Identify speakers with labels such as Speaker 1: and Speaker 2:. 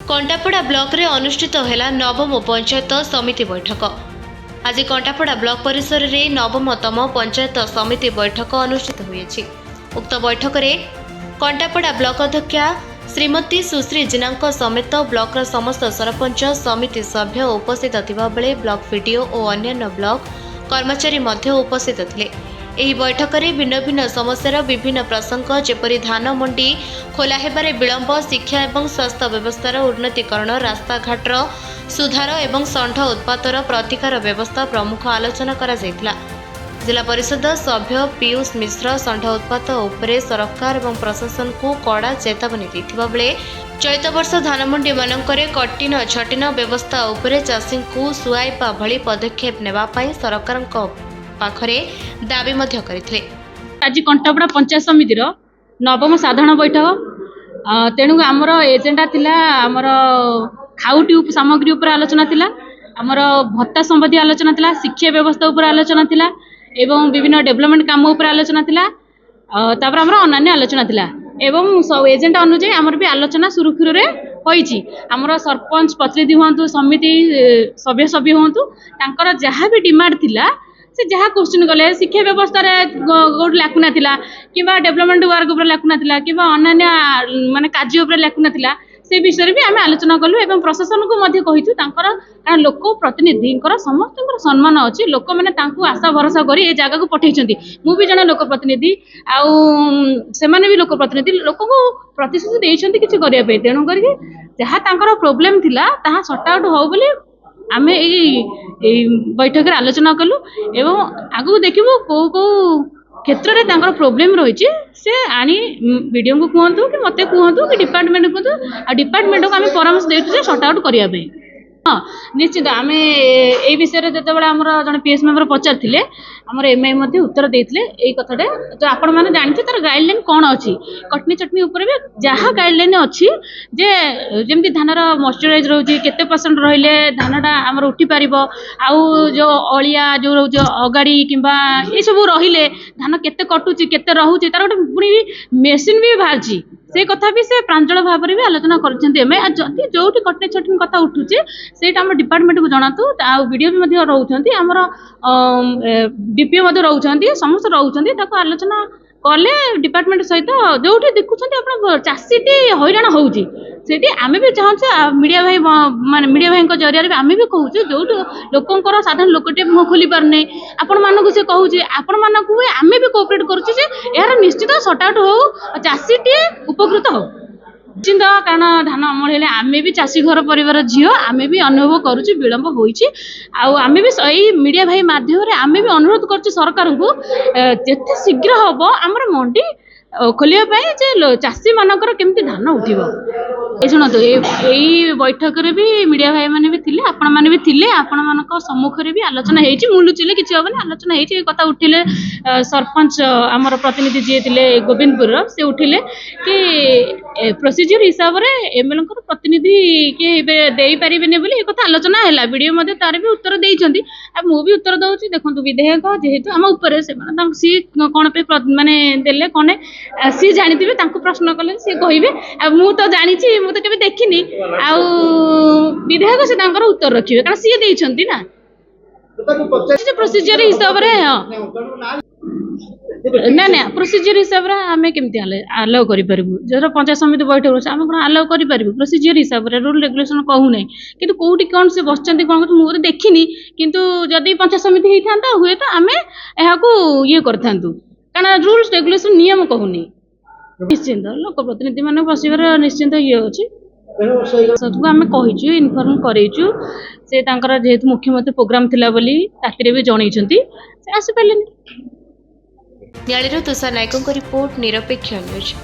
Speaker 1: कंटापड़ा block रे अनुष्ठित है नवम पंचायत समिति बैठक। आज कंटापड़ा ब्लॉक परिसर रे नवमतम पंचायत समिति बैठक अनुष्ठित होईछि। उक्त बैठक रे कंटापड़ा ब्लॉक अध्यक्षा श्रीमती सुश्री जिना समेत ब्लॉक समस्त सरपंच समिति सभ्य उपस्थित थिबा बेले ब्लॉक वीडियो और अन्य ब्लॉक कर्मचारी मध्य उपस्थित थिले। एही बैठक में भिन्न भिन्न समस्यार विभिन्न प्रसंग जेपरि धान मंडी खोला हेबारे विलंब, शिक्षा एवं स्वास्थ्य व्यवस्थार उन्नतीकरण, रास्ताघाटर सुधार एवं षंढ उत्पादर प्रतिकार व्यवस्था प्रमुख आलोचना करा जायतिला। जिला परिषद सभ्य पीयूष मिश्र षंढ उत्पाद उपरे सरकार एवं प्रशासन को कड़ा चेतावनी देथिबा बेले चलित वर्ष धान मंडी मानकरे कठिन छटिन व्यवस्था उपरे चाषी को सुहाइबा भली पदक्षेप नेबा पई सरकार पाखरे दाबी मध्य करथिले।
Speaker 2: आज कंटापड़ा पंचायत समिति नवम साधारण बैठक तेणु आमर एजेंडा थिला आमर खाउटी सामग्री उपर आलोचना थिला, आमर भत्ता संबंधी आलोचना थिला, शिक्षा व्यवस्था उपर आलोचना थिला एवं विभिन्न डेवलपमेंट काम उपर आलोचना थिला, तापर आमर अन्य आलोचना थिला एवं एजेंडा अनुसार आमर भी आलोचना सुरुखुरु रे होईची। आमर सरपंच प्रतिनिधि हुंतु, समिति सभ्य हुंतु, तांकर जहाँ भी डिमांड थिला से जहाँ क्वेश्चन कले शिक्षा व्यवस्था गोटे लाकुना थिला किंबा डेवलपमेंट वर्क उपर लाकुना थिला किंबा अन्य माने कार्य उपर लाकुना थिला, से विषय भी आम आलोचना कलु एवं प्रशासन को मध्य कहिछु। तांकर कारण लोक प्रतिनिधि समस्त सम्मान अच्छी, लोक मैंने आशा भरोसा कर ए जगह को पठेइछंती। मु भी जने लोक प्रतिनिधि आउ सेमाने भी लोक प्रतिनिधि लोक को प्रतिश्रुति देइछंती किछि करिया पे, तेणु करी जहाँ तांकर प्रोब्लेम थिला ताहा सॉर्ट आउट हो बोली आमे बैठक रे आलोचना कलु एवं आगु देखिबो को क्षेत्र रे तांकर प्रोब्लेम रही से आनी वीडियो को कहतु कि मते कहतु कि डिपार्टमेंट कहतु आ डिपार्टमेंट को आमे परामर्श देतु सॉर्ट आउट करिया पे। हाँ निश्चित आम ए विषय में जिते आम जन पीएस मेम्बर पचारे आम एमआई उत्तर देते ये कथाटे तो आपण मैंने जानते तार गाइडलाइन कौन अच्छी कटनी चटनी उपर भी जहाँ गाइडलाइन अच्छी जे जमी धानर मॉइस्चराइज रोचे केते परसेंट रहिले धानटा आमर उठी पार आउ जो अलिया जो रोज अगाड़ी किंबा ये सब रहिले धान केते कटुची केते रोचे तार गोटे पुणी मेसीन भी बाहरी से कथा भी से प्रांजल भाव में भी आलोचना करदी जो कटनी छटनी कथा उठुचे से डिपार्टमेंट को जनातु वीडियो भी रोचे आमर डीपीओ रोचे समस्त रोचे आलोचना कले डिपार्टमेंट सहित जो देखुं चाषीटी हैरान होती आम भी चाहूँ मीडिया भाई मान मीडिया भाई जरिया आम भी कहूँ जो लोकर साधारण लोकटे मुह खोली पारना आपण मानक से कहूँ आपण मानक आम भी कोऑपरेट करुचे यार निश्चित सॉर्ट आउट हो चाषीटी उपकृत हो निश्चिंत कारण धान अमल हेले आम भी चाषी घर परिवार झील आम भी अनुभव करुचे विलंब होईची आम भी यही मीडिया भाई माध्यम आम भी अनुरोध कर सरकार को जिते शीघ्र हम आमर मंडी खोलिया चाषी मानकर केमती धान उठिबो। शुणु यही बैठक रे भी मीडिया भाई माने भी थिले आपण माने भी थिले आपण मानक सम्मुख रे भी आलोचना हेची मु लुचिले किछि होबनी आलोचना हेची कथा उठिले सरपंच आमर प्रतिनिधि जे थिले गोविंदपुर से उठिले कि प्रोसीजर हिसाब रे एमएलए को प्रतिनिधि के देई परिबेने बोली कथा आलोचना हैला वीडियो मध्ये तार भी उत्तर देइछंती आ मु भी उत्तर दउची देखंतु विधेयक जेहेतु हम ऊपर से माने सी कोन पे माने देले कोने सी जानिथिबे तांको प्रश्न कले सी कहिबे आ मु तो जानिछि मु तो केबे देखिनी आ विधेयक से तांकर उत्तर रखिबे कारण सी देइछंती ना प्रोसीजर हिसाब रे ना ना प्रोसीजर हिसाब रे आमे केमती अलाउ करि परबु जरो पंचायत समिति बैठक होछ आमे कोन अलाउ करि परबु प्रोसीजर हिसाब रे रूल रेगुलेशन कहू नै किंतु कोउटी कोन से बसचंती कोन मु तो देखिनी किंतु जदी पंचायत समिति हेई थांता हुए तो आमे एहा को ये करथांतु कारण रूल्स रेगुलेशन नियम कहूनी निश्चिंत लोक प्रतिनिधि माने बसिबार निश्चिंत ये अछि सबको आमे कहिछु इन्फॉर्म करैछु से तांकर जेहेतु मुख्यमंत्री प्रोग्राम थिला बोली तातिरे भी जणैछंती से आसी पालेनी।
Speaker 1: न्यायालय तुषार नायकों रिपोर्ट निरपेक्ष न्यूज।